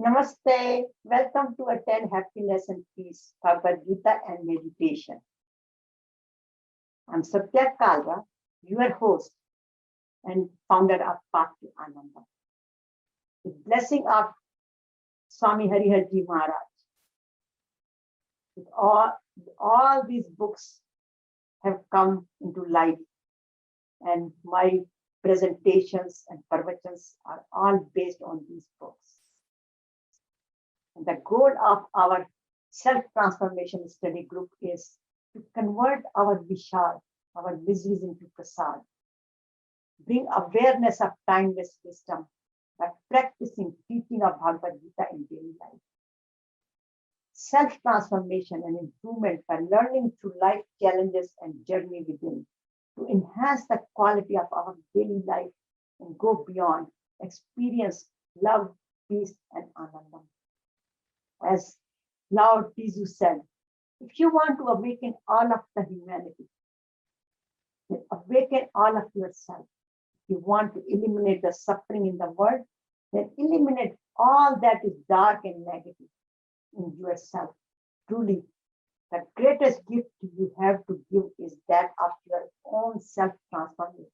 Namaste. Welcome to Attain Happiness and Peace, Bhagavad Gita and Meditation. I'm Satya Kalra, your host and founder of Path to Ananda. With blessing of Swami Hariharji Maharaj, with all these books have come into life, and my presentations and pravachans are all based on these books. And the goal of our self-transformation study group is to convert our Vishad, our miseries, into Prasad, bring awareness of timeless wisdom by practicing teaching of Bhagavad Gita in daily life. Self-transformation and improvement by learning through life challenges and journey within to enhance the quality of our daily life and go beyond, experience love, peace, and ananda. As Lao Tzu said, if you want to awaken all of the humanity, then awaken all of yourself. If you want to eliminate the suffering in the world, then eliminate all that is dark and negative in yourself. Truly, the greatest gift you have to give is that of your own self-transformation.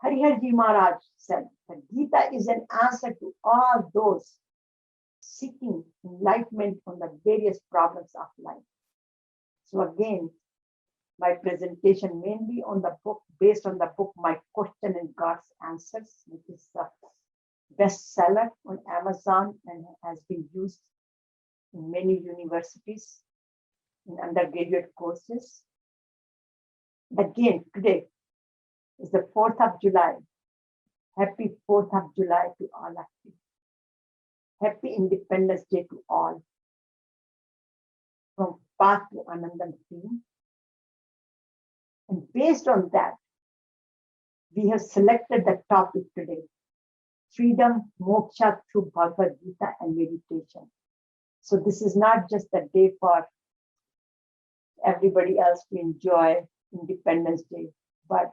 Hariharji Maharaj said that Gita is an answer to all those seeking enlightenment from the various problems of life. So again, my presentation mainly on the book, based on the book, My Question and God's Answers, which is the bestseller on Amazon and has been used in many universities in undergraduate courses. Again, today is the 4th of July. Happy 4th of July to all of you. Happy Independence Day to all. From Path to Ananda team. And based on that, we have selected the topic today, Freedom-Moksha thru Bhagawad Gita and Meditation. So this is not just a day for everybody else to enjoy Independence Day, but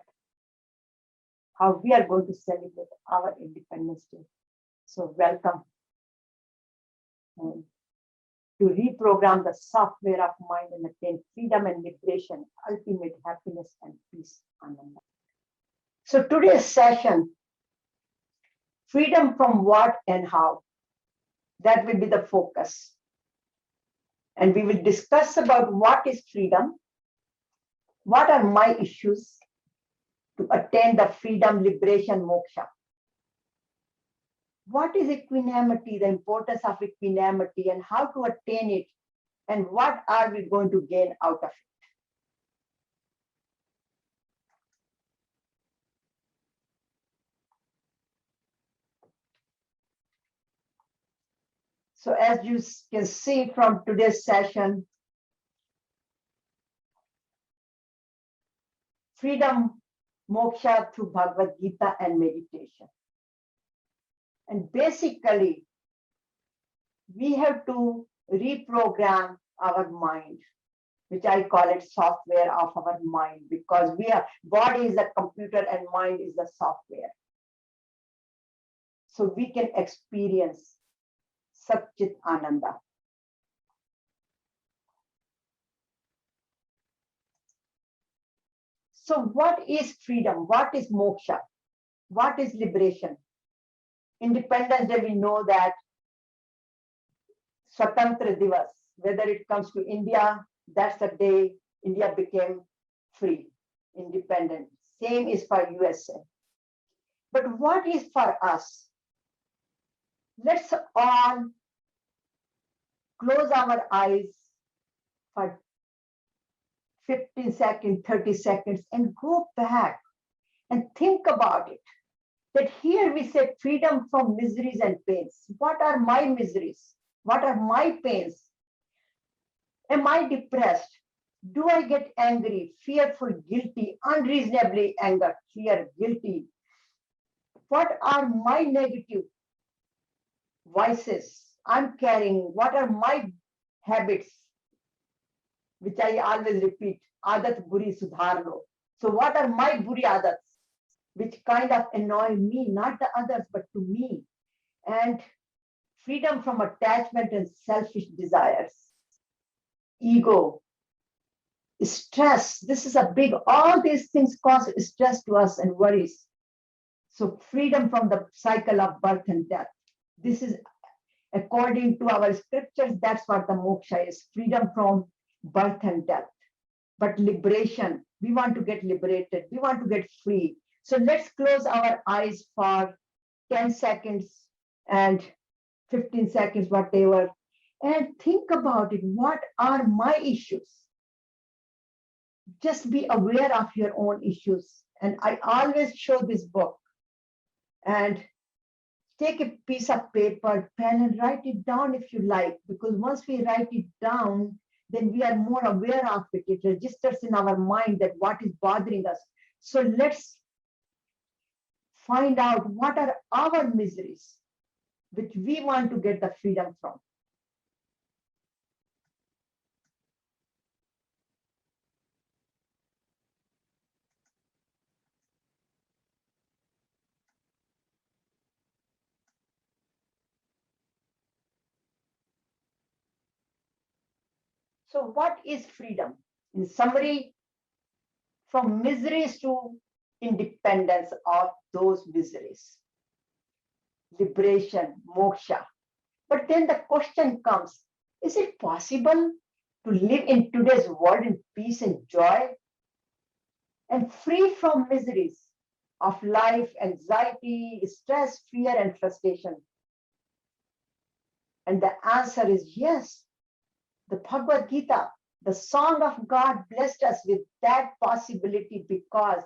how we are going to celebrate our Independence Day. So welcome. And to reprogram the software of mind and attain freedom and liberation, ultimate happiness and peace. Ananda. So today's session, freedom from what and how, that will be the focus. And we will discuss about what is freedom, what are my issues to attain the freedom-liberation-moksha. What is equanimity, the importance of equanimity and how to attain it, and what are we going to gain out of it? So as you can see from today's session, Freedom-Moksha thru Bhagawad Gita and Meditation. And basically, we have to reprogram our mind, which I call it software of our mind, because body is the computer and mind is the software. So we can experience Satchit Ananda. So what is freedom? What is moksha? What is liberation? Independence Day, we know that Swatantra Divas, whether it comes to India, that's the day India became free, independent. Same is for USA. But what is for us? Let's all close our eyes for 15 seconds, 30 seconds, and go back and think about it. That here we say freedom from miseries and pains. What are my miseries? What are my pains? Am I depressed? Do I get angry, fearful, guilty, unreasonably angered, fear, guilty? What are my negative vices I'm carrying? What are my habits? Which I always repeat, aadat buri sudhar lo. So what are my buri aadats? which kind of annoy me, not the others, but to me. And freedom from attachment and selfish desires, ego, stress. This is a big, all these things cause stress to us and worries. So freedom from the cycle of birth and death. This is according to our scriptures, that's what the moksha is, freedom from birth and death. But liberation, we want to get liberated, we want to get free. So let's close our eyes for 10 seconds and 15 seconds, whatever, and think about it. What are my issues? Just be aware of your own issues. And I always show this book. And take a piece of paper, pen, and write it down if you like, because once we write it down, then we are more aware of it. It registers in our mind that what is bothering us. So let's find out what are our miseries, which we want to get the freedom from. So what is freedom? In summary, from miseries to independence of those miseries. Liberation, moksha. But then the question comes, is it possible to live in today's world in peace and joy and free from miseries of life, anxiety, stress, fear, and frustration? And the answer is yes. The Bhagavad Gita, the song of God, blessed us with that possibility, because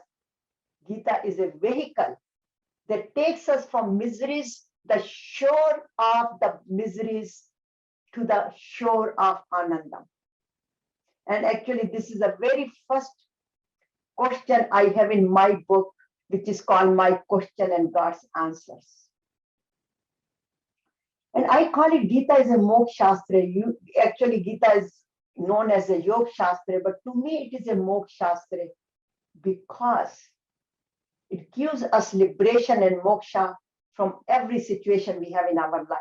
Gita is a vehicle that takes us from miseries, the shore of the miseries, to the shore of Ananda. And actually, this is the very first question I have in my book, which is called My Question and God's Answers. And I call it Gita is a Moksha Shastra. Actually, Gita is known as a Yoga Shastra, but to me it is a Moksha Shastra because it gives us liberation and moksha from every situation we have in our life.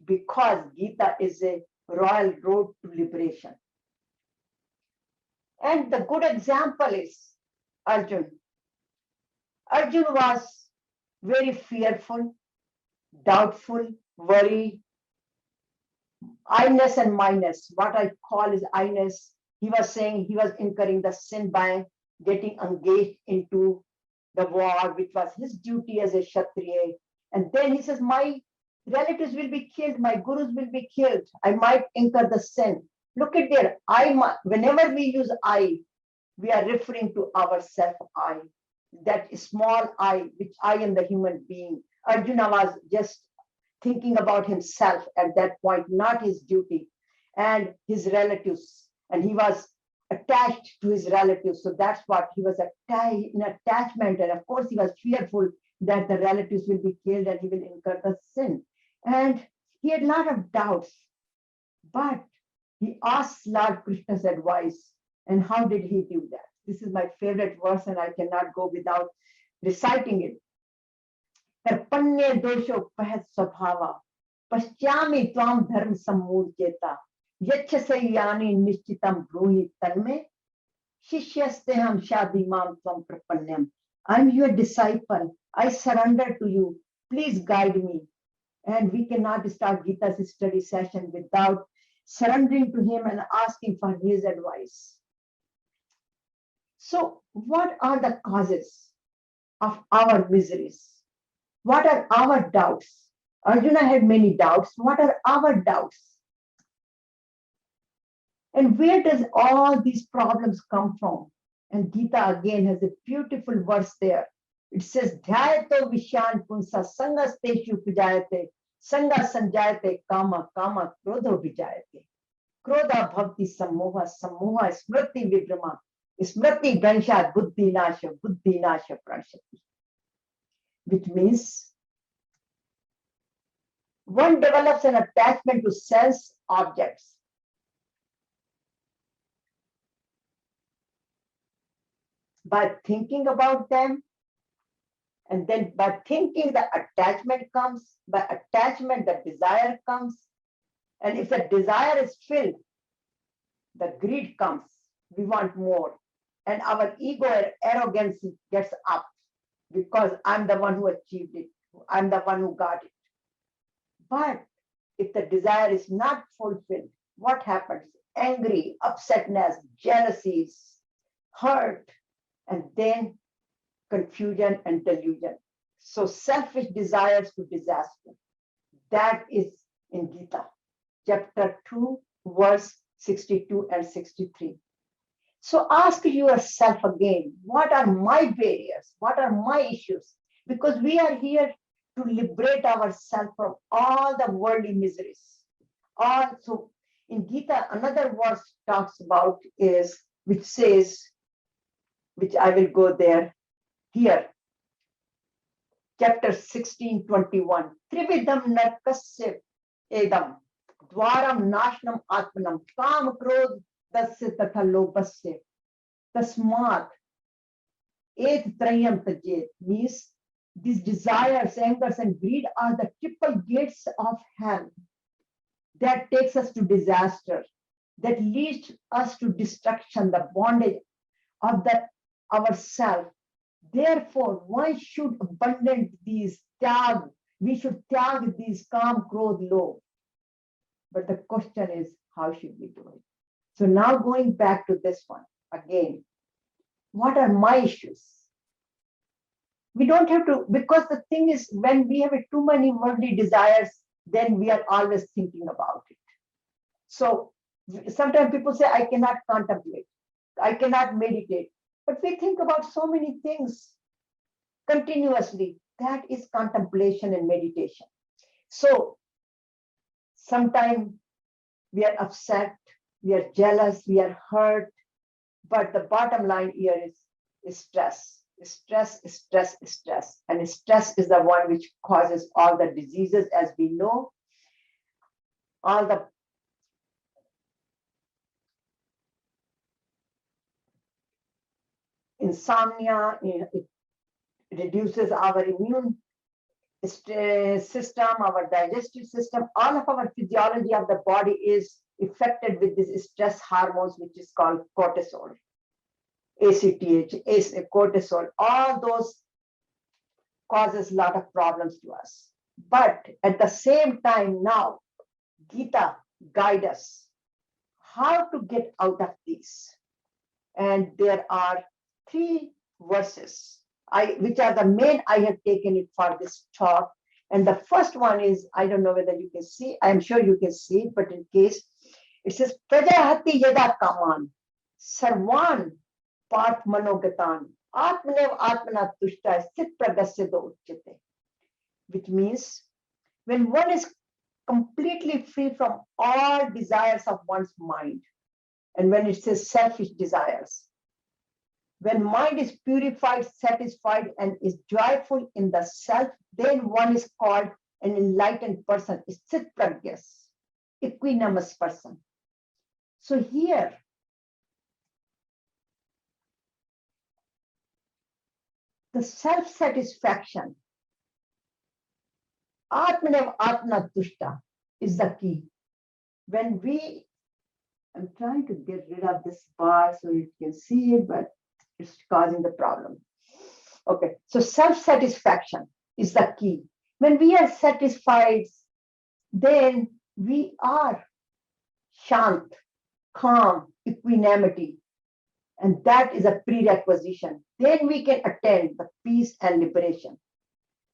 Because Gita is a royal road to liberation. And the good example is Arjuna. Arjuna was very fearful, doubtful, worried, I-ness and minus. What I call is I-ness. He was saying he was incurring the sin by getting engaged into the war, which was his duty as a Kshatriya. And then he says, my relatives will be killed, my gurus will be killed, I might incur the sin. Look at there, whenever we use I, we are referring to ourself I, that small I, which I am the human being. Arjuna was just thinking about himself at that point, not his duty and his relatives. And he was attached to his relatives. So that's what he was in attachment. And of course, he was fearful that the relatives will be killed and he will incur the sin. And he had a lot of doubts. But he asked Lord Krishna's advice. And how did he do that? This is my favorite verse, and I cannot go without reciting it. Karpanye dosho pahat swabhava, paschami tvam dharma sammurjeta, yachasayani nishchitam bruhi tanme, shishyasteham shadimam tvam prapanyam. I'm your disciple. I surrender to you. Please guide me. And we cannot start Gita's study session without surrendering to him and asking for his advice. So what are the causes of our miseries? What are our doubts? Arjuna had many doubts. What are our doubts? And where does all these problems come from? And Gita again has a beautiful verse there. It says, Dhyayato Vishan Punsa Sangasteshu Pujayate, Sanga Sanjayate Kama Kama Krodho Vijayate. Krodha Bhakti Sammoha Sammoha Smriti Vibrama, Smriti Gansha Buddhi Nasha Pranshati. Which means one develops an attachment to sense objects. By thinking about them, And then by thinking, the attachment comes. By attachment, the desire comes. And if the desire is filled, the greed comes. We want more. And our ego and arrogance gets up because I'm the one who achieved it. I'm the one who got it. But if the desire is not fulfilled, what happens? Angry, upsetness, jealousies, hurt, and then confusion and delusion. So selfish desires to disaster. That is in Gita, chapter 2, verse 62 and 63. So ask yourself again, what are my barriers? What are my issues? Because we are here to liberate ourselves from all the worldly miseries. Also, in Gita, another verse talks about is, which says, which I will go there, here, chapter 16:21. Trividam narkasya edam, dwaram nashnam atmanam, kam krodh tasya tatha lobhasya, tasmat et trayam tajet. Means these desires, angers, and greed are the triple gates of hell that takes us to disaster, that leads us to destruction, the bondage of ourself. Therefore, one should abandon these tag. We should tag these kam, krodh, lobh. But the question is, how should we do it? So now going back to this one again, what are my issues? We don't have to, because the thing is, when we have too many worldly desires, then we are always thinking about it. So sometimes people say, I cannot contemplate, I cannot meditate. But we think about so many things continuously. That is contemplation and meditation. So sometimes we are upset, we are jealous, we are hurt. But the bottom line here is stress. Stress, stress, stress. And stress is the one which causes all the diseases, as we know. All the insomnia, it reduces our immune system, our digestive system. All of our physiology of the body is affected with this stress hormones, which is called cortisol, ACTH, cortisol. All those causes a lot of problems to us. But at the same time, now Gita guides us how to get out of these. And there are 3 verses, which are the main I have taken it for this talk. And the first one is, I don't know whether you can see, I'm sure you can see it, but in case, it says, Prajahati yada kaman, sarvan path manogatan, atmanev atmana tushta sit pragasya do uchyate. Which means, when one is completely free from all desires of one's mind, and when it says selfish desires, when mind is purified, satisfied, and is joyful in the self, then one is called an enlightened person, Sthit Pragyas, equanimous person. So here, the self-satisfaction, Atmanev Atma Tushta, is the key. When I'm trying to get rid of this bar so you can see it, but it's causing the problem. Okay, so self-satisfaction is the key. When we are satisfied, then we are shant, calm, equanimity, and that is a prerequisite. Then we can attain the peace and liberation.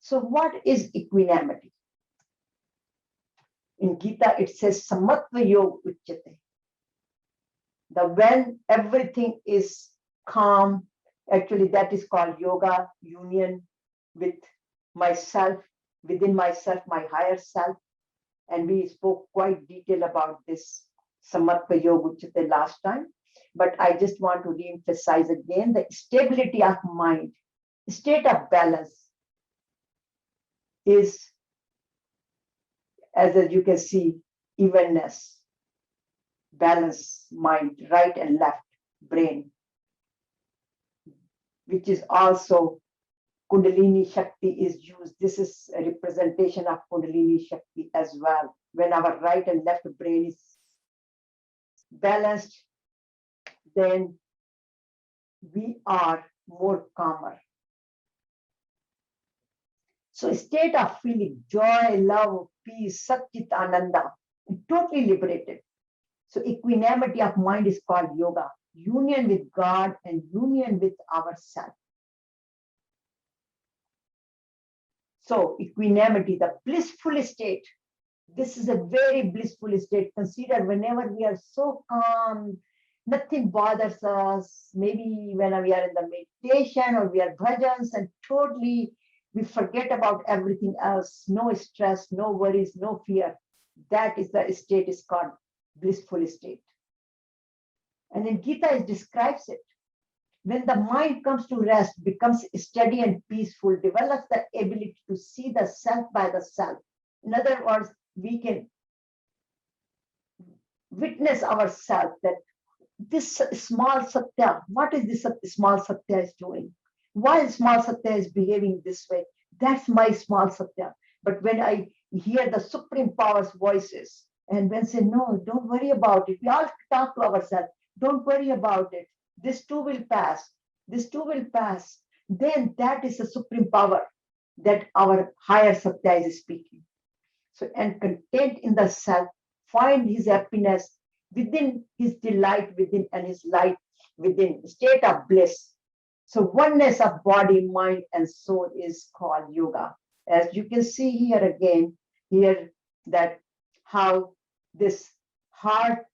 So what is equanimity? In Gita, it says samatva yoga uchyate. When everything is calm, actually that is called yoga, union with myself, within myself, my higher self. And we spoke quite detail about this samatva yoga uchyate last time. But I just want to re-emphasize again the stability of mind, state of balance is, as you can see, evenness, balance, mind, right and left brain, which is also Kundalini Shakti is used. This is a representation of Kundalini Shakti as well. When our right and left brain is balanced, then we are more calmer. So a state of feeling joy, love, peace, Satchit Ananda, totally liberated. So equanimity of mind is called yoga, union with God and union with ourselves. So equanimity, the blissful state. This is a very blissful state. Consider whenever we are so calm, nothing bothers us. Maybe when we are in the meditation or we are bhajans and totally we forget about everything else. No stress, no worries, no fear. That is the state is called blissful state. And in Gita it describes it. When the mind comes to rest, becomes steady and peaceful, develops the ability to see the self by the self. In other words, we can witness ourselves that this small satya, what is this small satya is doing? Why small satya is behaving this way? That's my small satya. But when I hear the Supreme Power's voices and when say, no, don't worry about it. We all talk to ourselves. Don't worry about it. This too will pass. This too will pass. Then that is the Supreme Power that our higher satya is speaking. So, and content in the self, find his happiness within, his delight within, and his light within, state of bliss. So oneness of body, mind, and soul is called yoga. As you can see here again, here that how this heart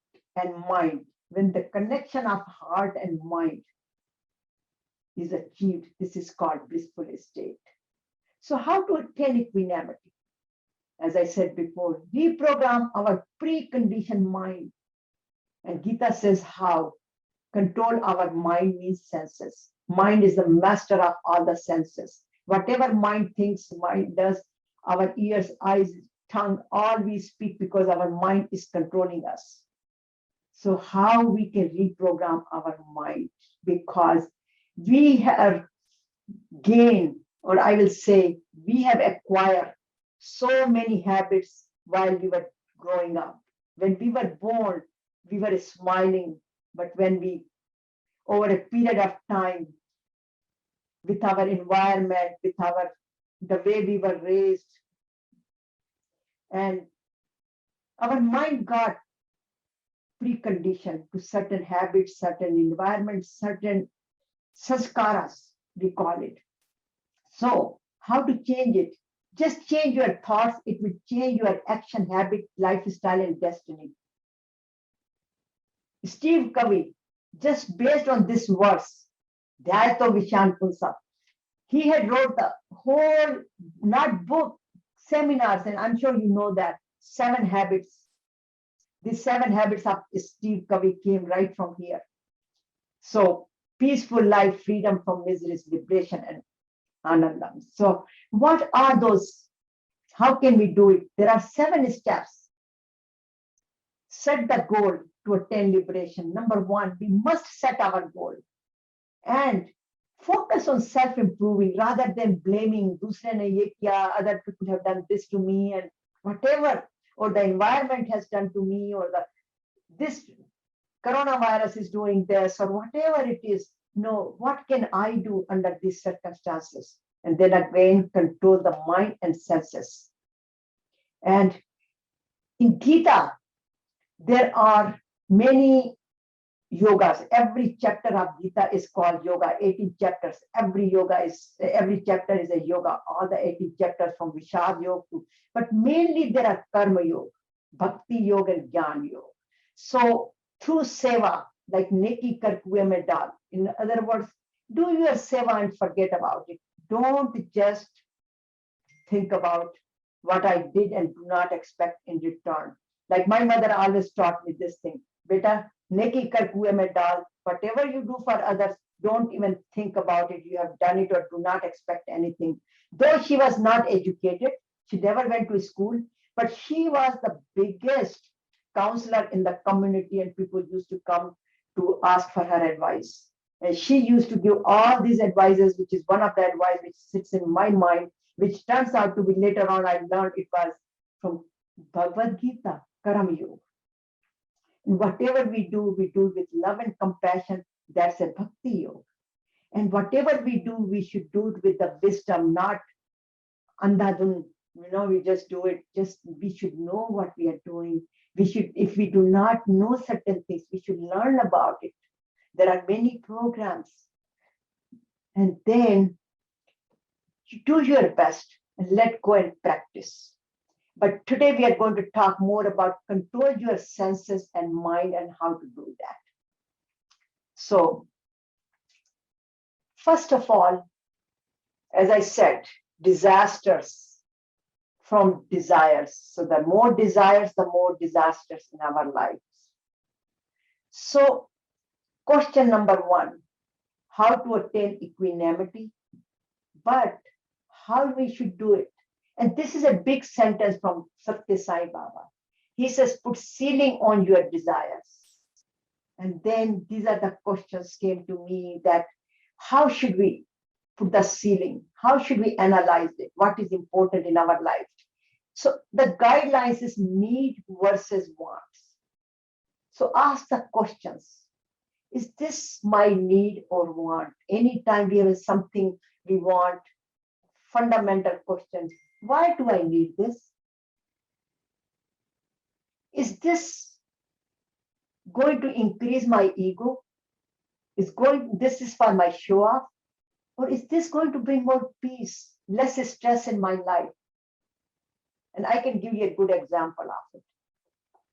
and mind, when the connection of heart and mind is achieved, this is called blissful state. So how to attain equanimity? As I said before, reprogram our preconditioned mind. And Gita says how. Control our mind means senses. Mind is the master of all the senses. Whatever mind thinks, mind does, our ears, eyes, tongue, all we speak because our mind is controlling us. So how we can reprogram our mind? Because we have gained, or I will say, we have acquired so many habits while we were growing up. When we were born, we were smiling, but when we, over a period of time, with our environment, with the way we were raised, and our mind got preconditioned to certain habits, certain environments, certain sanskaras, we call it. So how to change it? Just change your thoughts. It will change your action, habit, lifestyle, and destiny. Steve Covey, just based on this verse, Dhyato Vishan Punsa, he had wrote the whole, not book, seminars, and I'm sure you know that, 7 habits. These 7 habits of Steve Covey came right from here. So peaceful life, freedom from miseries, liberation, and ananda. So what are those? How can we do it? There are 7 steps. Set the goal to attain liberation. Number 1, we must set our goal and focus on self-improving rather than blaming, dusre ne ye kiya, other people have done this to me, and whatever, or the environment has done to me, or this coronavirus is doing this, or whatever it is. No, what can I do under these circumstances? And then again, control the mind and senses. And in Gita, there are many yogas. Every chapter of Gita is called yoga. 18 chapters. Every chapter is a yoga. All the 18 chapters from Vishad yoga to, but mainly there are karma yoga, bhakti yoga, and jnana yoga. So through seva, like neki kar kuein mein dal. In other words, do your seva and forget about it. Don't just think about what I did and do not expect in return. Like my mother always taught me this thing. Beta, neki kar kuein mein dal. Whatever you do for others, don't even think about it. You have done it or do not expect anything. Though she was not educated, she never went to school, but she was the biggest counselor in the community and people used to come to ask for her advice. And she used to give all these advices, which is one of the advice which sits in my mind, which turns out to be later on I learned it was from Bhagavad Gita, Karam Yoga. And whatever we do with love and compassion. That's a bhakti yoga. And whatever we do, we should do it with the wisdom, not andhadhun. We just do it. Just we should know what we are doing. We should, if we do not know certain things, we should learn about it. There are many programs. And then you do your best and let go and practice. But today we are going to talk more about control your senses and mind and how to do that. So, first of all, as I said, disasters from desires. So the more desires, the more disasters in our lives. So, question number one, how to attain equanimity, but how we should do it. And this is a big sentence from Satya Sai Baba. He says, put ceiling on your desires. And then these are the questions came to me that how should we put the ceiling? How should we analyze it? What is important in our life? So the guidelines is need versus wants. So ask the questions. Is this my need or want? Anytime we have something we want, fundamental questions. Why do I need this? Is this going to increase my ego? This is for my show off? Or is this going to bring more peace, less stress in my life? And I can give you a good example of it.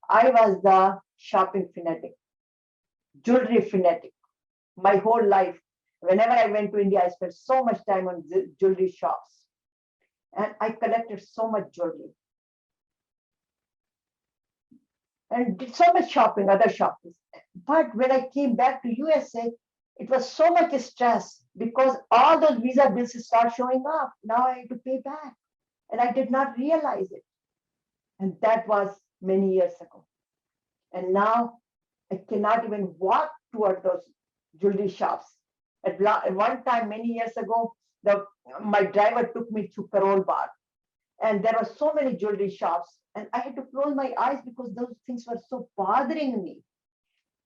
I was the shopping fanatic, jewelry fanatic. My whole life, whenever I went to India, I spent so much time on jewelry shops. And I collected so much jewelry. And did so much shopping, other shopping. But when I came back to USA, it was so much stress because all those visa bills start showing up. Now I had to pay back. And I did not realize it. And that was many years ago. And now I cannot even walk toward those jewelry shops. At one time, many years ago, my driver took me to Karol Bagh. And there were so many jewelry shops. And I had to close my eyes because those things were so bothering me.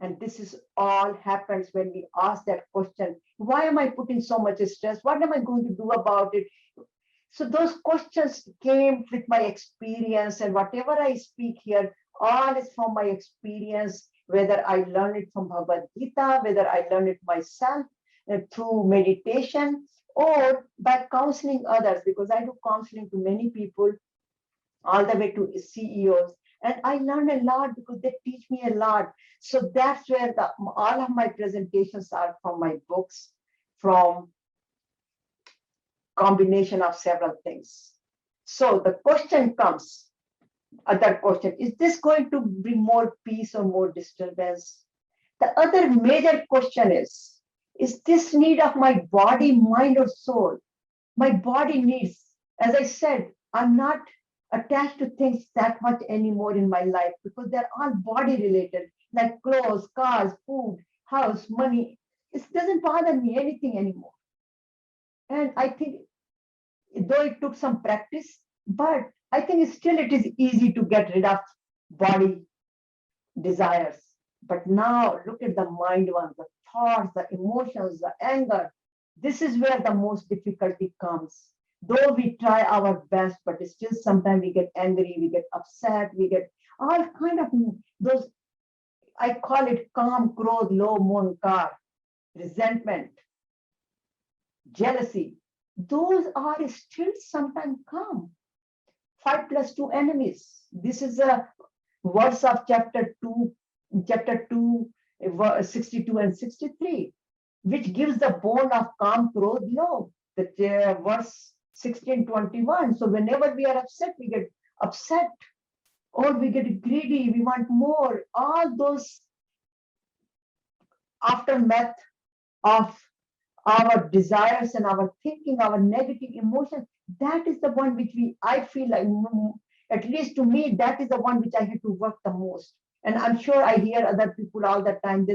And this is all happens when we ask that question, why am I putting so much stress? What am I going to do about it? So those questions came with my experience, and whatever I speak here, all is from my experience, whether I learn it from Bhagavad Gita, whether I learn it myself through meditation or by counseling others, because I do counseling to many people, all the way to CEOs. And I learn a lot because they teach me a lot. So that's where all of my presentations are from my books, from combination of several things. So the question comes, other question, is this going to bring more peace or more disturbance? The other major question is this need of my body, mind, or soul? My body needs, as I said, I'm not attached to things that much anymore in my life because they're all body related, like clothes, cars, food, house, money. It doesn't bother me anything anymore. And I think, though it took some practice, but I think still it is easy to get rid of body desires. But now look at the mind ones, the thoughts, the emotions, the anger. This is where the most difficulty comes. Though we try our best, but still sometimes we get angry, we get upset, we get all kind of those, I call it calm, krodh, low, monkar, resentment, jealousy. Those are still sometimes come. 5 + 2 enemies. This is a verse of chapter 2, 62 and 63, which gives the bone of calm, krodh, low. The verse 16:21. So whenever we are upset, we get upset, or we get greedy, we want more. All those aftermath of our desires and our thinking, our negative emotions, that is the one which I feel like, at least to me, that is the one which I had to work the most. And I'm sure I hear other people all the time.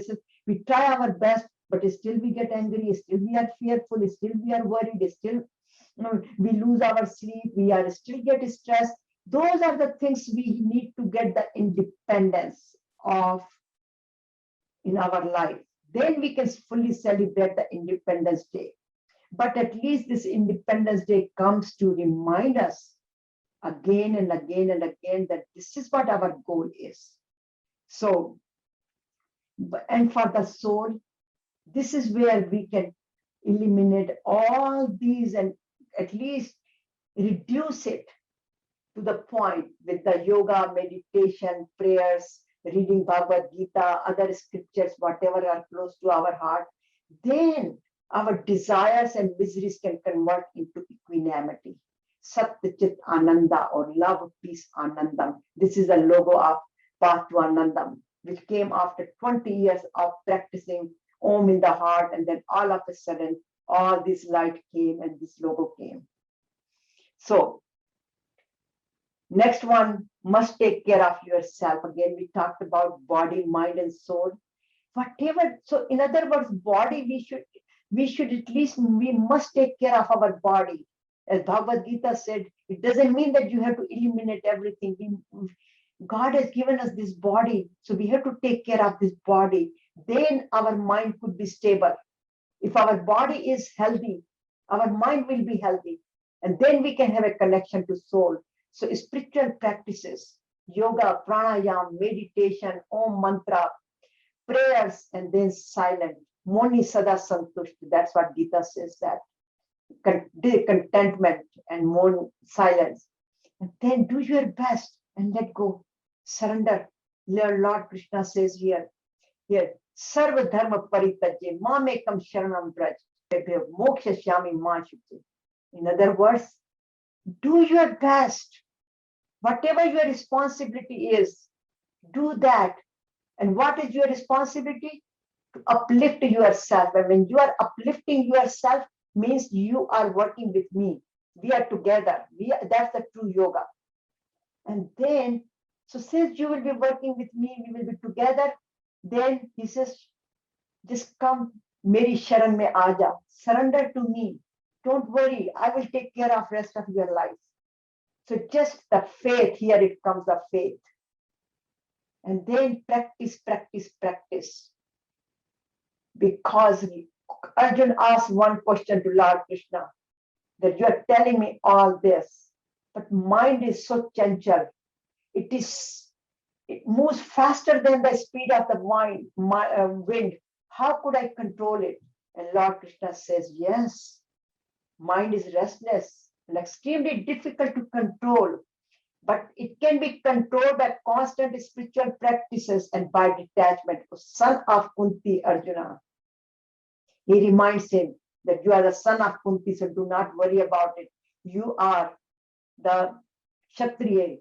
We try our best, but still we get angry, still we are fearful, still we are worried, still we lose our sleep, we are still get stressed. Those are the things we need to get the independence of in our life. Then we can fully celebrate the Independence Day. But at least this Independence Day comes to remind us again and again and again that this is what our goal is. So, and for the soul, this is where we can eliminate all these and at least reduce it to the point with the yoga, meditation, prayers, reading Bhagavad Gita, other scriptures, whatever are close to our heart. Then our desires and miseries can convert into equanimity. Satya Chit Ananda, or love, peace, Anandam. This is the logo of Path to Anandam, which came after 20 years of practicing Om in the heart, and then all of a sudden, all this light came and this logo came. So, next one, must take care of yourself. Again, we talked about body, mind, and soul. Whatever, so in other words, body, we should at least, we must take care of our body. As Bhagavad Gita said, it doesn't mean that you have to eliminate everything. God has given us this body, so we have to take care of this body. Then our mind could be stable. If our body is healthy, our mind will be healthy. And then we can have a connection to soul. So spiritual practices, yoga, pranayama, meditation, Om mantra, prayers, and then silent. Moni sada santushti. That's what Gita says, that contentment and more silence. And then do your best and let go. Surrender. Lord Krishna says here, Sarva dharma paritajye mamekam sharanam braj moksha shyami manshute. In other words, do your best. Whatever your responsibility is, do that. And what is your responsibility? To uplift yourself. And when you are uplifting yourself, means you are working with me. We are together. That's the true yoga. And then, so since you will be working with me, we will be together. Then he says, just come, Meri Sharan mein aaja. Surrender to me. Don't worry. I will take care of rest of your life. So just the faith, here it comes, the faith. And then practice, practice, practice. Because Arjuna asked one question to Lord Krishna, that you are telling me all this, but mind is so chanchal. It moves faster than the speed of the wind. How could I control it? And Lord Krishna says, yes, mind is restless and extremely difficult to control, but it can be controlled by constant spiritual practices and by detachment. Son of Kunti, Arjuna. He reminds him that you are the son of Kunti, so do not worry about it. You are the Kshatriya,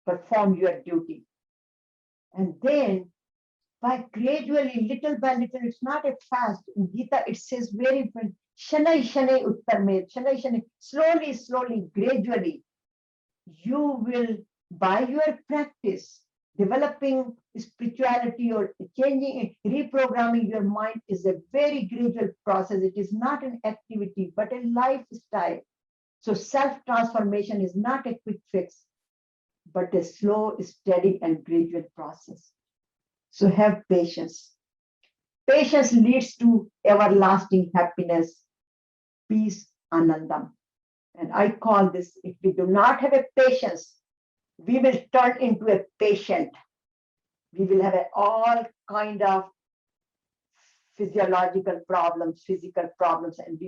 perform your duty. And then, by gradually, little by little, it's not a fast. In Gita, it says very important, Shanai Shanai Uttarmed, Shanai Shanai, slowly, slowly, gradually, you will, by your practice, developing spirituality or changing, reprogramming your mind is a very gradual process. It is not an activity, but a lifestyle. So self-transformation is not a quick fix, but a slow, steady, and gradual process. So have patience. Patience leads to everlasting happiness, peace, anandam. And I call this, if we do not have a patience, we will turn into a patient. We will have all kind of physiological problems, physical problems, and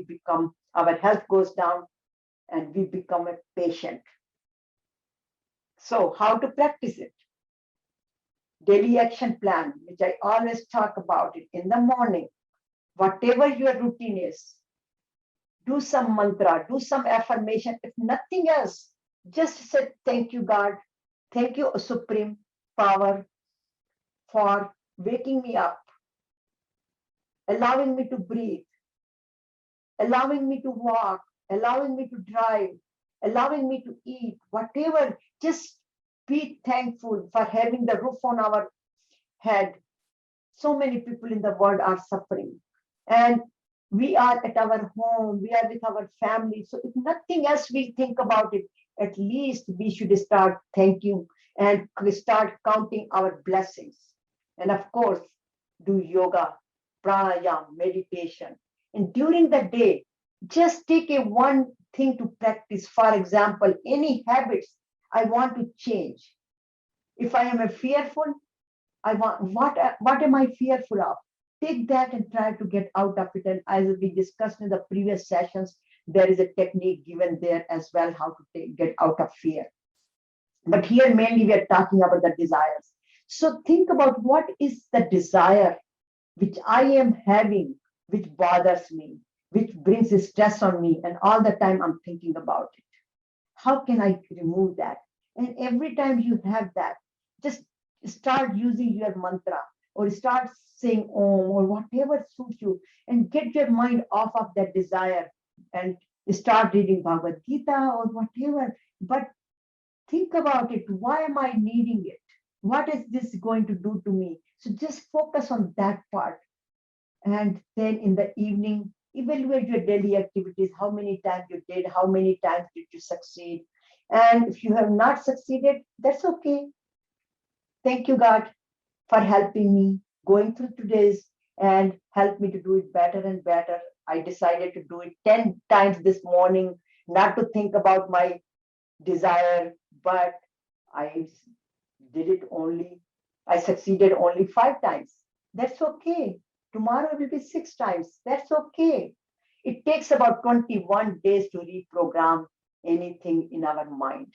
our health goes down and we become a patient. So how to practice it? Daily action plan, which I always talk about it in the morning. Whatever your routine is, do some mantra, do some affirmation. If nothing else, just say, thank you, God. Thank you, Supreme Power, for waking me up, allowing me to breathe, allowing me to walk, allowing me to drive, allowing me to eat, whatever. Just be thankful for having the roof on our head. So many people in the world are suffering. And we are at our home, we are with our family. So if nothing else we think about it, at least we should start thanking and start counting our blessings. And of course, do yoga, pranayama, meditation. And during the day, just take a one thing to practice. For example, any habits I want to change. If I am a fearful, I want what am I fearful of? Take that and try to get out of it. And as we discussed in the previous sessions, there is a technique given there as well, how to get out of fear. But here mainly we are talking about the desires. So think about what is the desire which I am having, which bothers me, which brings stress on me, and all the time I'm thinking about it. How can I remove that? And every time you have that, just start using your mantra or start saying Om or whatever suits you, and get your mind off of that desire and start reading Bhagavad Gita or whatever. But think about it. Why am I needing it? What is this going to do to me? So just focus on that part. And then in the evening, evaluate your daily activities, how many times you did, how many times did you succeed. And if you have not succeeded, that's okay. Thank you, God, for helping me going through today's and help me to do it better and better. I decided to do it 10 times this morning, not to think about my desire, but I I succeeded only 5 times. That's okay. Tomorrow will be 6 times. That's okay. It takes about 21 days to reprogram anything in our mind.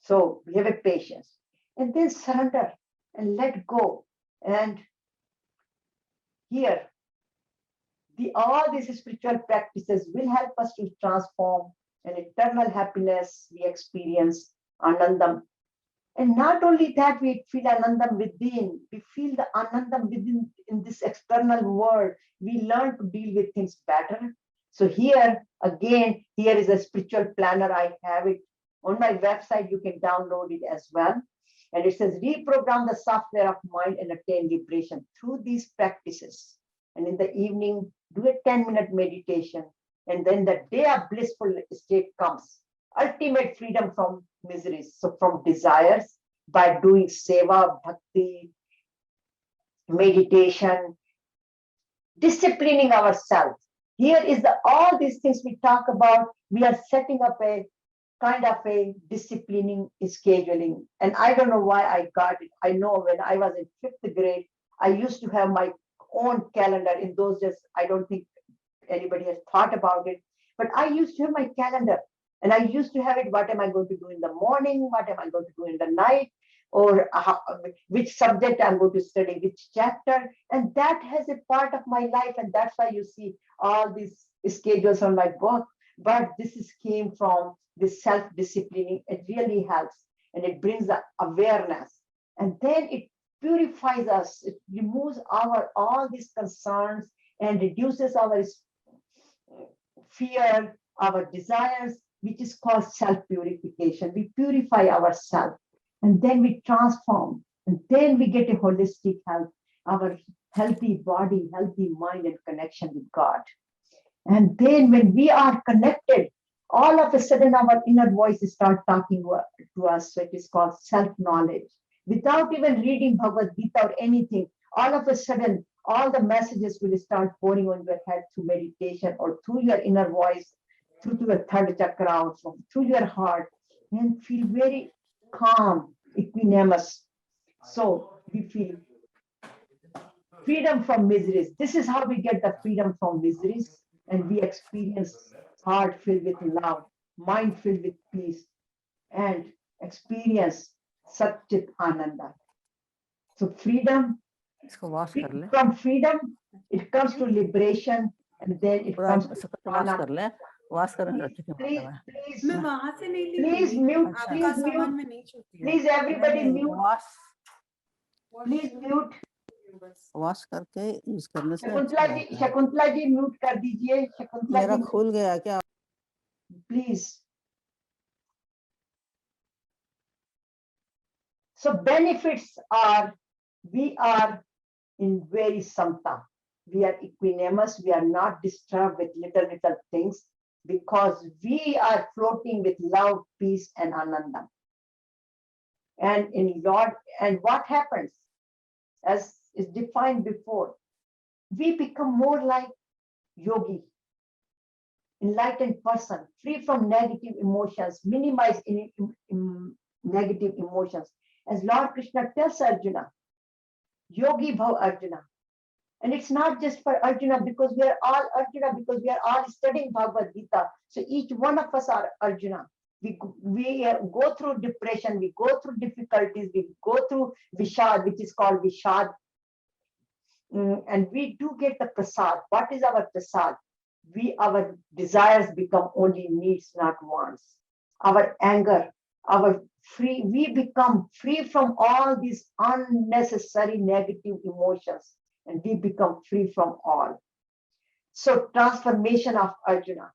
So we have a patience. And then surrender and let go. And here, all these spiritual practices will help us to transform an eternal happiness we experience, Anandam. And not only that, we feel Anandam within, we feel the Anandam within in this external world. We learn to deal with things better. So here, again, here is a spiritual planner. I have it on my website. You can download it as well. And it says, reprogram the software of mind and attain liberation through these practices. And in the evening, do a 10-minute meditation. And then the day of blissful state comes. Ultimate freedom from miseries. So from desires, by doing seva, bhakti, meditation, disciplining ourselves. Here is all these things we talk about. We are setting up a kind of a disciplining scheduling. And I don't know why I got it. I know when I was in 5th grade, I used to have my own calendar. In those days, I don't think anybody has thought about it, but I used to have my calendar. And I used to have it, what am I going to do in the morning? What am I going to do in the night? Or which subject I'm going to study, which chapter. And that has a part of my life. And that's why you see all these schedules on my book. But came from this self-disciplining. It really helps. And it brings the awareness. And then it purifies us. It removes all these concerns and reduces our fear, our desires, which is called self-purification. We purify ourselves and then we transform, and then we get a holistic health, our healthy body, healthy mind, and connection with God. And then when we are connected, all of a sudden our inner voice starts talking to us. So it is called self-knowledge. Without even reading Bhagavad Gita or anything, all of a sudden, all the messages will start pouring on your head through meditation or through your inner voice, through your third chakra, also, through your heart, and feel very calm, equanimous. So we feel freedom from miseries. This is how we get the freedom from miseries, and we experience heart filled with love, mind filled with peace, and experience Satchit Ananda. So freedom, from freedom, it comes to liberation, and then it comes to Ananda. Please mute, please everybody mute, please mute. Wash करके use करने से Shakuntala ji mute कर दीजिए। शकुंतला मेरा खुल गया क्या? Please. So benefits are, we are in very samta. We are equanimous. We are not disturbed with little things because we are floating with love, peace, and ananda. And in Lord, and what happens, as is defined before, we become more like yogi, enlightened person, free from negative emotions, minimize negative emotions. As Lord Krishna tells Arjuna, yogi bhav Arjuna. And it's not just for Arjuna, because we are all Arjuna, because we are all studying Bhagavad Gita. So each one of us are Arjuna. We go through depression, we go through difficulties, we go through Vishad, which is called Vishad. And we do get the Prasad. What is our Prasad? Our desires become only needs, not wants. Our anger, we become free from all these unnecessary negative emotions, and we become free from all. So transformation of Arjuna.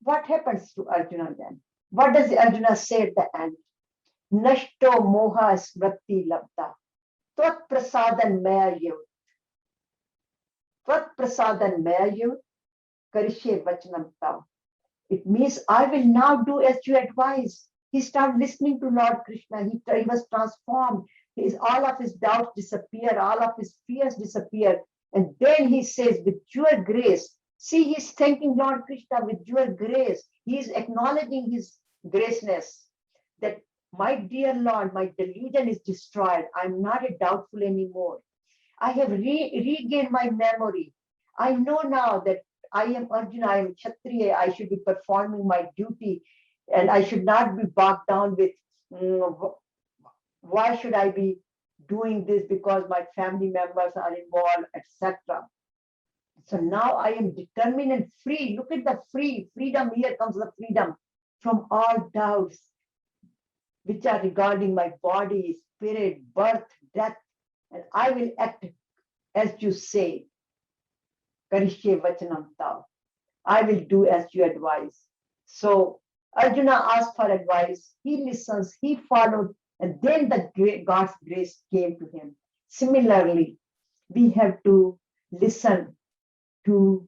What happens to Arjuna then? What does Arjuna say at the end? Nashto moha smriti labda. Tvat prasadan maya yud. Tvat prasadan maya yud. Karishe vachanam tav. It means I will now do as you advise. He started listening to Lord Krishna. He was transformed. All of his doubts disappear. All of his fears disappear. And then he says, with your grace, see, he's thanking Lord Krishna with your grace. He is acknowledging his graceness, that my dear Lord, my delusion is destroyed. I'm not a doubtful anymore. I have regained my memory. I know now that I am Arjuna, I am Kshatriya, I should be performing my duty, and I should not be bogged down with why should I be doing this because my family members are involved, etc. So now I am determined and free. Look at the freedom. Here comes the freedom from all doubts, which are regarding my body, spirit, birth, death, and I will act as you say. Karishe vachanam tav. I will do as you advise. So Arjuna asked for advice. He listens, he followed, and then God's grace came to him. Similarly, we have to listen to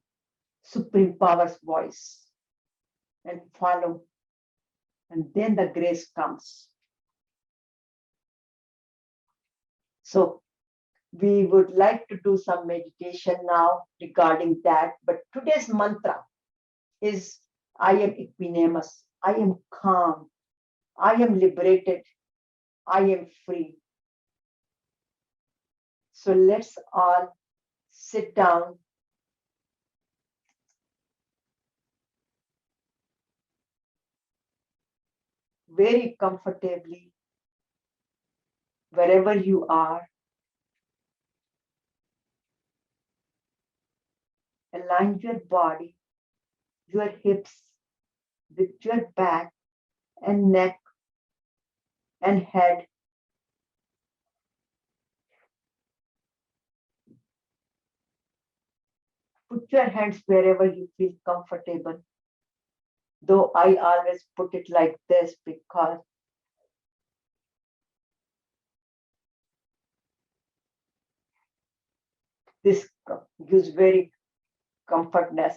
Supreme Power's voice and follow, and then the grace comes. So we would like to do some meditation now regarding that, but today's mantra is I am equanimous, I am calm, I am liberated, I am free. So let's all sit down. Very comfortably, wherever you are. Align your body, your hips with your back and neck and head. Put your hands wherever you feel comfortable. Though I always put it like this because this gives very comfortness.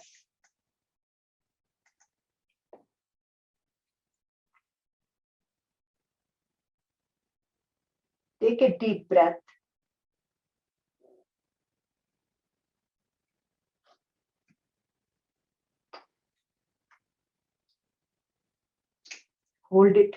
Take a deep breath. Hold it.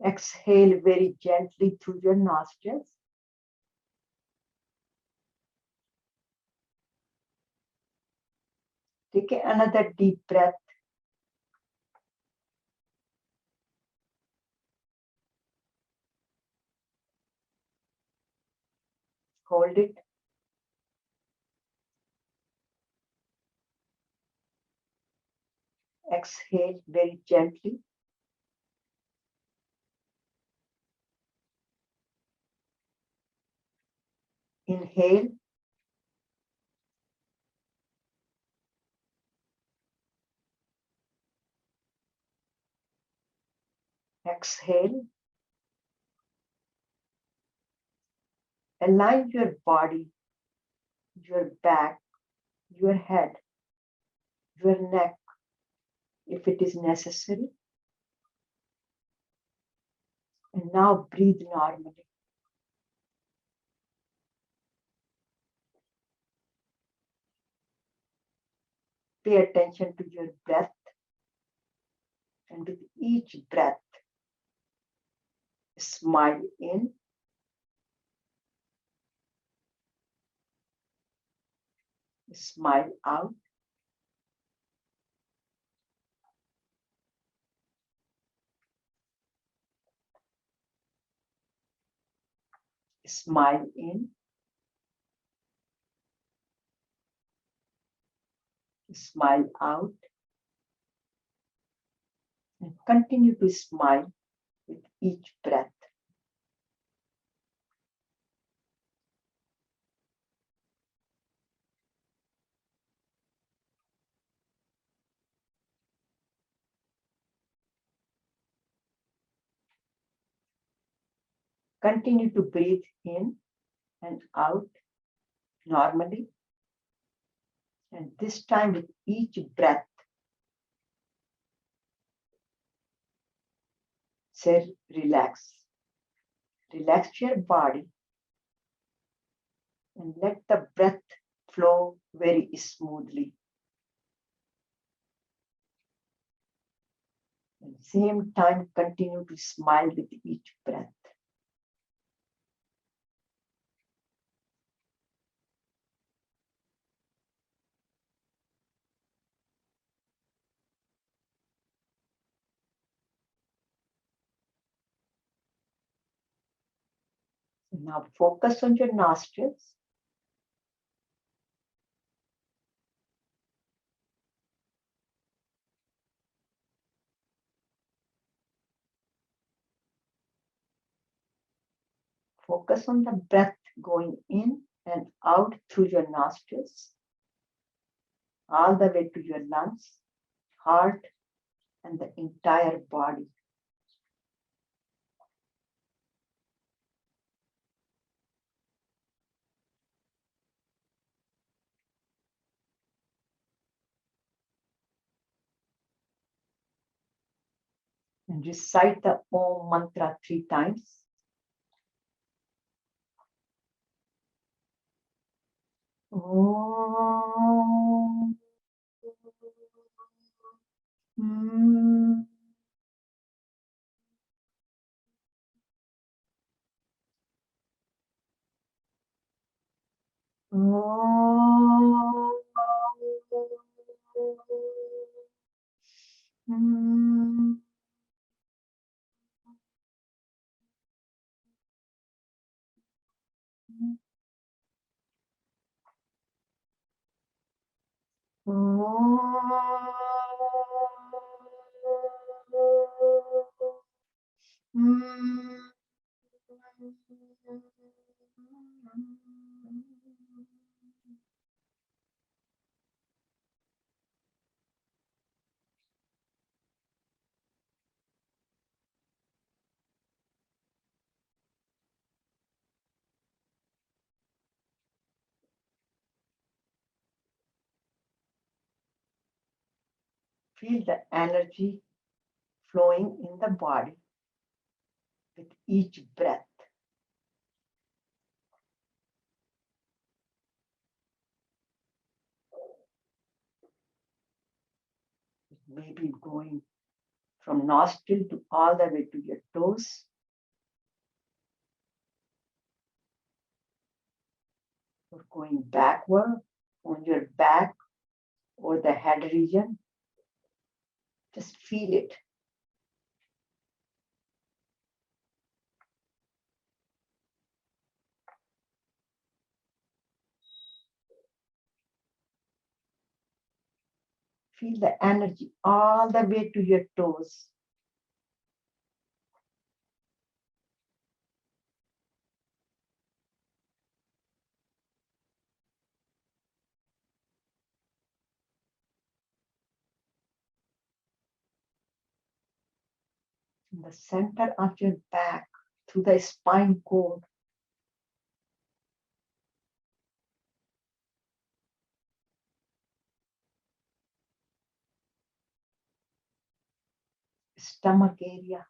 Exhale very gently through your nostrils. Take another deep breath. Hold it. Exhale very gently. Inhale. exhale. Align your body, your back, your head, your neck, if it is necessary. And now breathe normally. Pay attention to your breath. And with each breath, smile in. Smile out. Smile in. Smile out. And continue to smile with each breath. Continue to breathe in and out normally. And this time with each breath, say relax. Relax your body and let the breath flow very smoothly. At the same time, continue to smile with each breath. Now focus on your nostrils. Focus on the breath going in and out through your nostrils, all the way to your lungs, heart, and the entire body. And recite the Om mantra 3 times. Om. Feel the energy flowing in the body with each breath. It may be going from nostril to all the way to your toes. Or going backward on your back or the head region. Just feel it. Feel the energy all the way to your toes. In the center of your back, through the spine cord. Stomach area,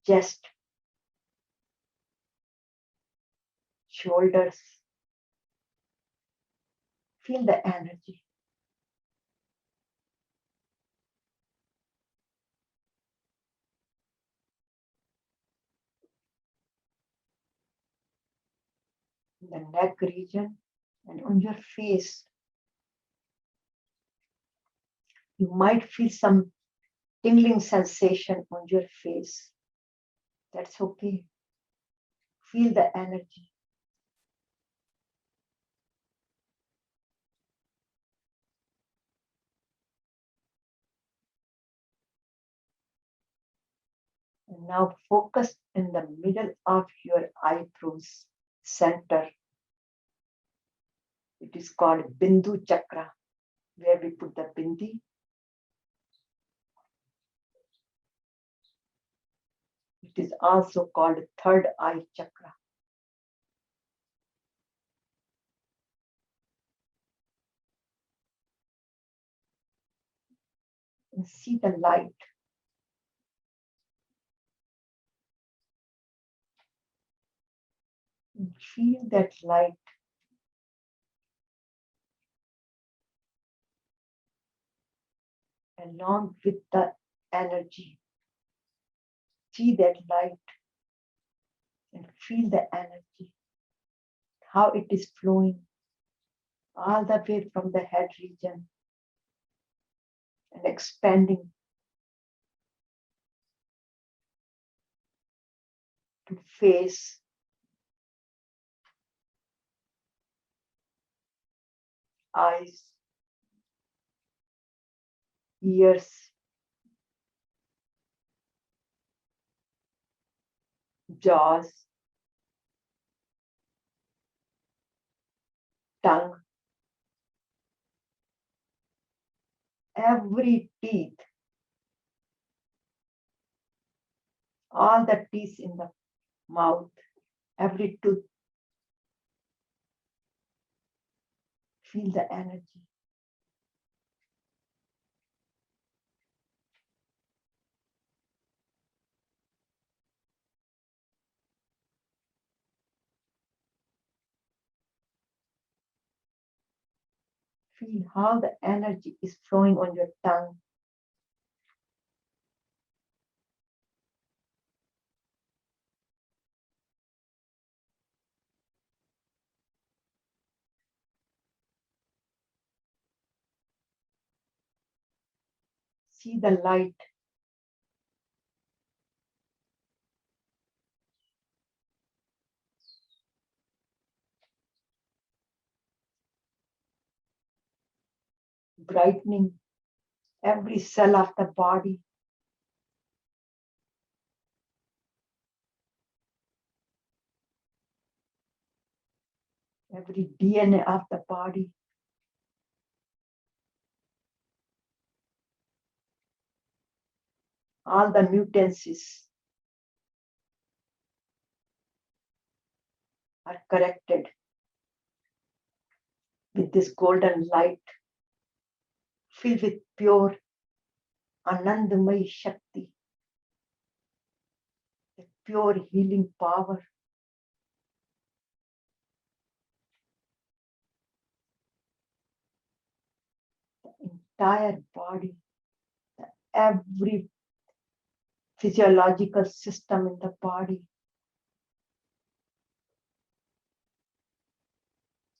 chest, shoulders. Feel the energy. In the neck region and on your face. You might feel some tingling sensation on your face. That's okay. Feel the energy. And now focus in the middle of your eyebrows center. It is called Bindu Chakra, where we put the bindi. It is also called third eye chakra. And see the light. And feel that light. Along with the energy. See that light and feel the energy. How it is flowing all the way from the head region and expanding to face, eyes, ears, jaws, tongue, every teeth, all the teeth in the mouth, every tooth. Feel the energy. Feel how the energy is flowing on your tongue. See the light. Brightening every cell of the body. Every DNA of the body. All the mutances are corrected with this golden light, filled with pure Anandamayi Shakti, the pure healing power. The entire body, every physiological system in the body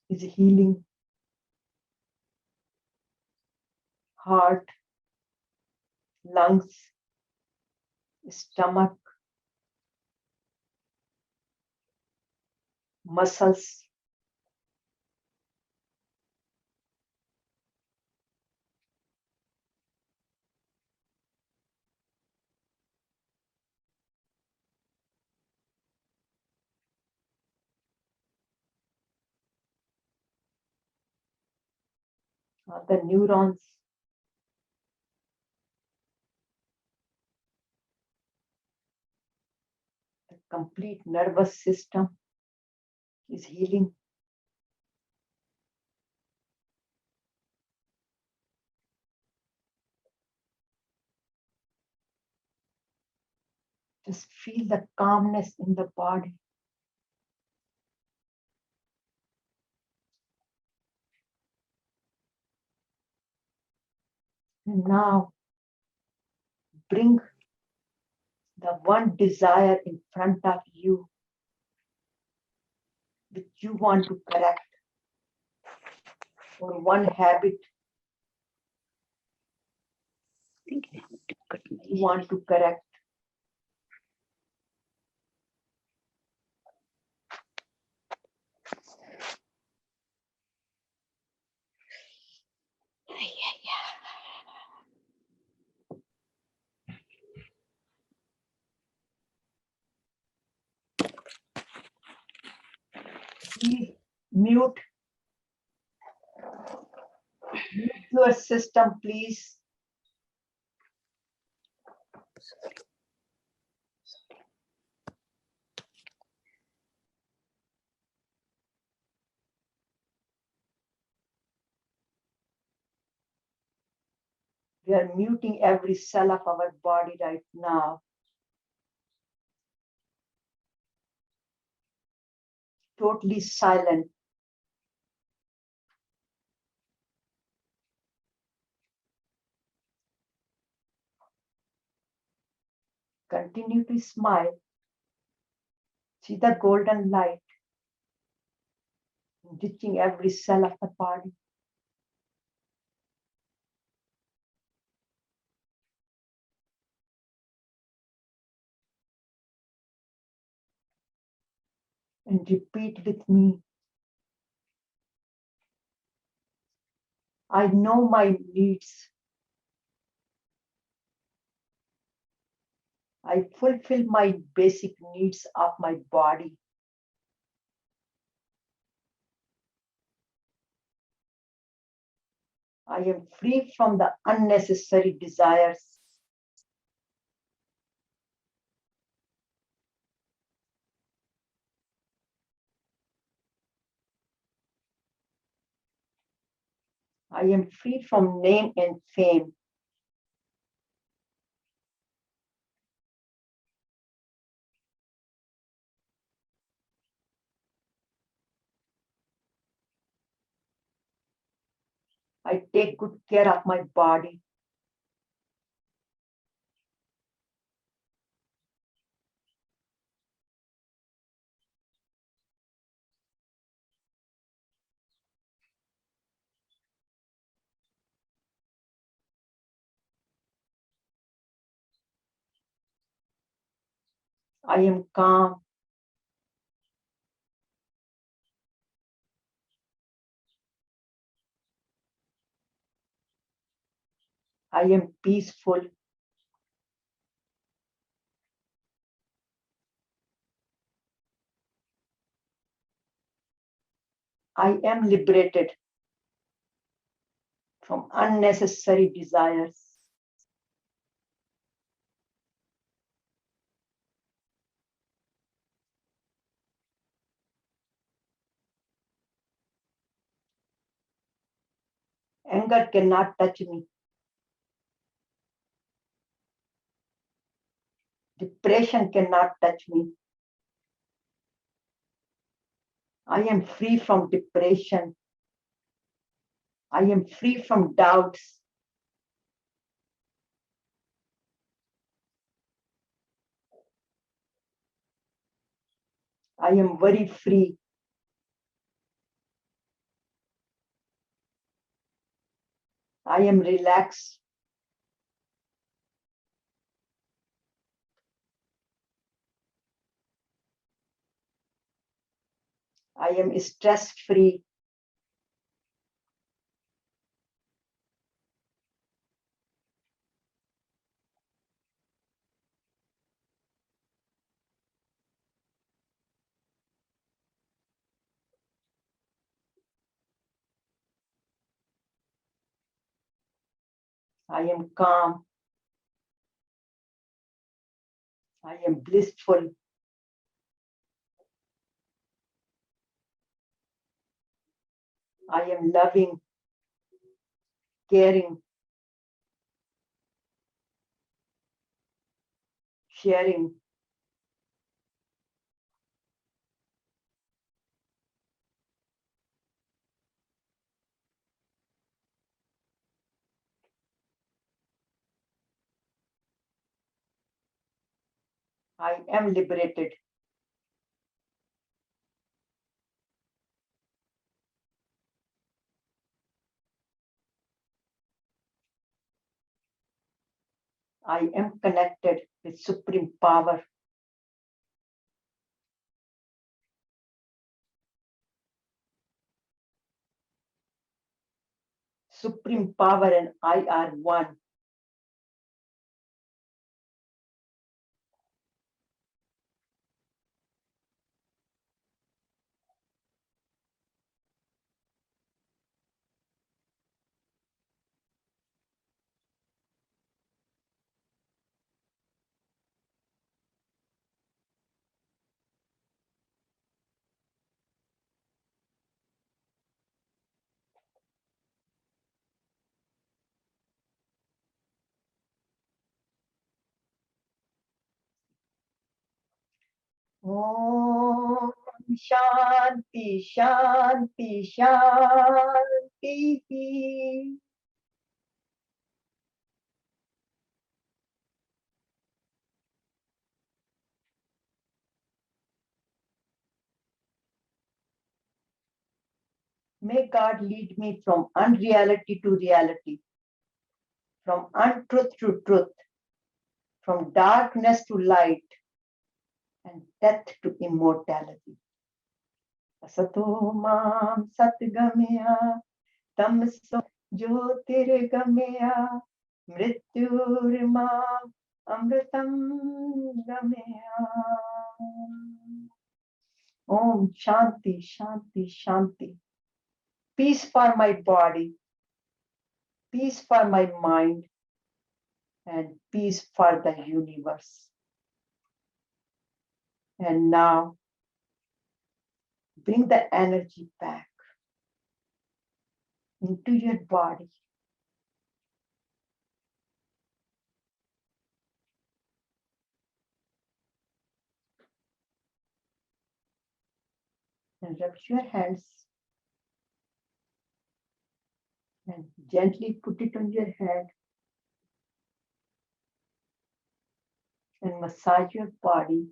is healing. Heart, lungs, stomach, muscles, the neurons, complete nervous system is healing. Just feel the calmness in the body. And now bring the one desire in front of you which you want to correct, or one habit you want to correct. Please mute your system, please. We are muting every cell of our body right now. Totally silent. Continue to smile. See the golden light enriching every cell of the body. And repeat with me. I know my needs. I fulfill my basic needs of my body. I am free from the unnecessary desires. I am free from name and fame. I take good care of my body. I am calm. I am peaceful. I am liberated from unnecessary desires. Anger cannot touch me. Depression cannot touch me. I am free from depression. I am free from doubts. I am very free. I am relaxed. I am stress-free. I am calm. I am blissful. I am loving, caring, sharing. I am liberated. I am connected with supreme power. Supreme power and I are one. Om Shanti, Shanti, Shanti. May God lead me from unreality to reality, from untruth to truth, from darkness to light, and death to immortality. Asato mam satgamaya, tamso jyotirgamaya, mrityurmam amritam gamaya. Om Shanti, Shanti, Shanti. Peace for my body, peace for my mind, and peace for the universe. And now, bring the energy back into your body. And rub your hands and gently put it on your head and massage your body.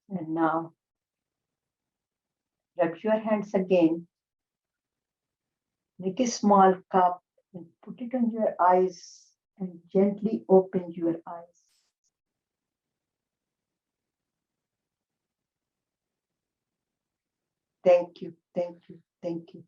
And now, rub your hands again. Make a small cup and put it on your eyes and gently open your eyes. Thank you, thank you, thank you.